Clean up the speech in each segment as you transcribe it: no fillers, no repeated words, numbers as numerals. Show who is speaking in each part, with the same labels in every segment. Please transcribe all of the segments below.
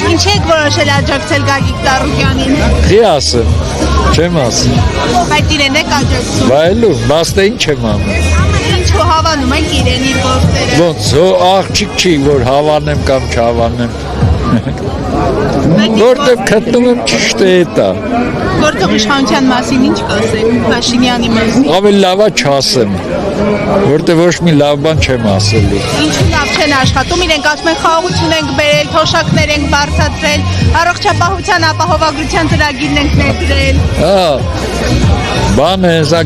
Speaker 1: Ինչ եք որոշել աջակցել Գագիկ Ծառուկյանին։
Speaker 2: Չի ասեմ, չեմ ասում։
Speaker 1: Բայց իրեն եք աջակցում։
Speaker 2: Բայլու, բաստե ինչ եմ անում։
Speaker 1: Ինչու հավանում եք իրենի գործերը։
Speaker 2: Ոնց, աղջիկ չի, որ հավանեմ կամ չհավանեմ։ Որտև գտնում եմ ճիշտ է դա։
Speaker 1: Գործող իշխանության մասին ինչ կասեք, Փաշինյանի մասին։
Speaker 2: Ավելի լավ է չասեմ, որտև ոչ մի լավ բան չեմ ասելու։
Speaker 1: Ինչու լավ չեն աշխատում, իրենք ասում են խաղաղություն ենք բերել, թոշակներ ենք բարձրացրել, առողջապահության ապահովագրության ծրագիրն ենք ներդրել։
Speaker 2: Բանը հեսա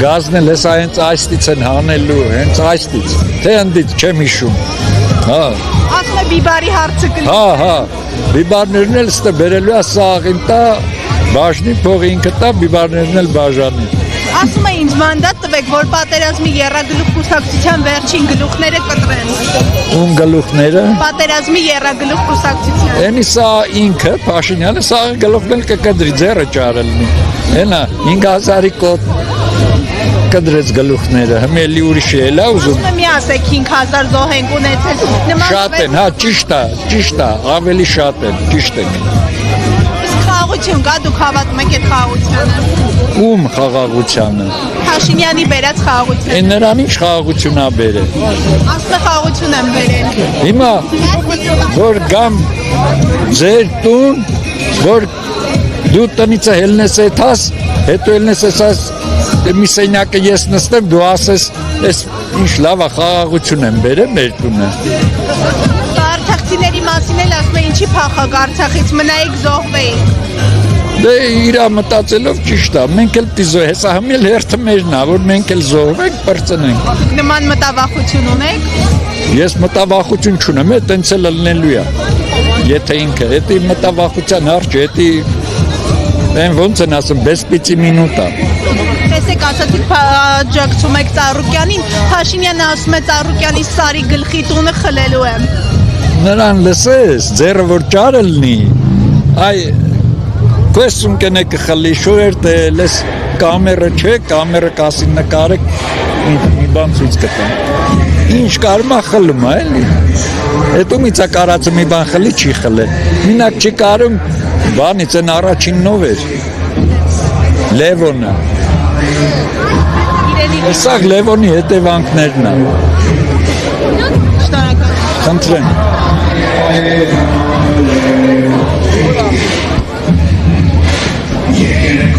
Speaker 2: գազն էլ հեսա հենց այստից են հանելու, հենց այստից, թե ընդից չեմ հիշում։
Speaker 1: Ասում է բիբարի հարցը կլինի։
Speaker 2: Հա, բիբարներն էլ ստե բերելու է սաղին տա, բաժնի փողը ինքը տա, բիբարներն էլ բաժանի։
Speaker 1: Ասում է ինձ մանդատ տվեք, որ պատերազմի եռագլուխ կուսակցության վերջին գլուխները կտրեն։
Speaker 2: Ում գլուխները։
Speaker 1: Պատերազմի եռագլուխ կուսակցության։
Speaker 2: Էնի սա ինքը, Փաշինյանը, սա գլուխն էլ կկդրի, ձեռը ճարելնի։ Էնա 5000-ի կոտ կդրեց գլուխները, հմելի ուրիշ էլ է ուզում։
Speaker 1: Ասում է մի ասեք 5000 զոհ ենք ունեցել։
Speaker 2: Շատ են, հա, ճիշտ է, ավելի շատ են, ճիշտ են։
Speaker 1: Խաղաղություն կա, դուք հավատում եք այդ խաղաղությանը։
Speaker 2: Ում խաղաղությանը։
Speaker 1: Փաշինյանի բերած խաղաղությունը։
Speaker 2: Էն նրան ինչ խաղաղություն ա բերել։
Speaker 1: Ասում է խաղաղություն եմ բերել։
Speaker 2: Հիմա որ գամ ձեր տուն, որ դու տնից ելնես էթաս, հետո ելնես էս մի սենյակը ես նստեմ, դու ասես, ես ինչ լավ է խաղաղություն եմ բերել մեր տունը։
Speaker 1: Արցախցիների մասին էլ ասում է ինչի փախակ Արցախից մնայիք զոհվեիք։
Speaker 2: Դե իրա մտածելով ճիշտ է, մենք էլ պիզո հեսա հմիլ հերթը մերն է, որ մենք էլ զոհվենք, պրծնենք։
Speaker 1: Նման մտավախություն ունեք։
Speaker 2: Ես մտավախություն չունեմ, տենց էլ լնելու է։ Եթե ինքը, էտի մտավախության հարճ, էտի են ոնց են ասում, բեսպիցի մինուտա։
Speaker 1: Տեսեք ասացիք աջակցում եք Ծառուկյանին, Փաշինյանը ասում է Ծառուկյանի սարի գլխի տունը խլելու եմ։
Speaker 2: Նրան լսես, ձեռը որ ճարելնի, այ Քույսում կենե կխլի շուր դե լես կամերը չէ, կամերը կասին նկարեք մի բան ցույց կտամ։ Ինչ կարմա խլում է, էլի։ Հետո միցա կարածը մի բան խլի չի խլել։ Մինակ չի կարում բանից են առաջիննով էր։ Լևոնը։ Սա Լևոնի հետևանքներն է։
Speaker 1: Շնորհակալ։
Speaker 2: Խնդրեմ։
Speaker 3: Yeah.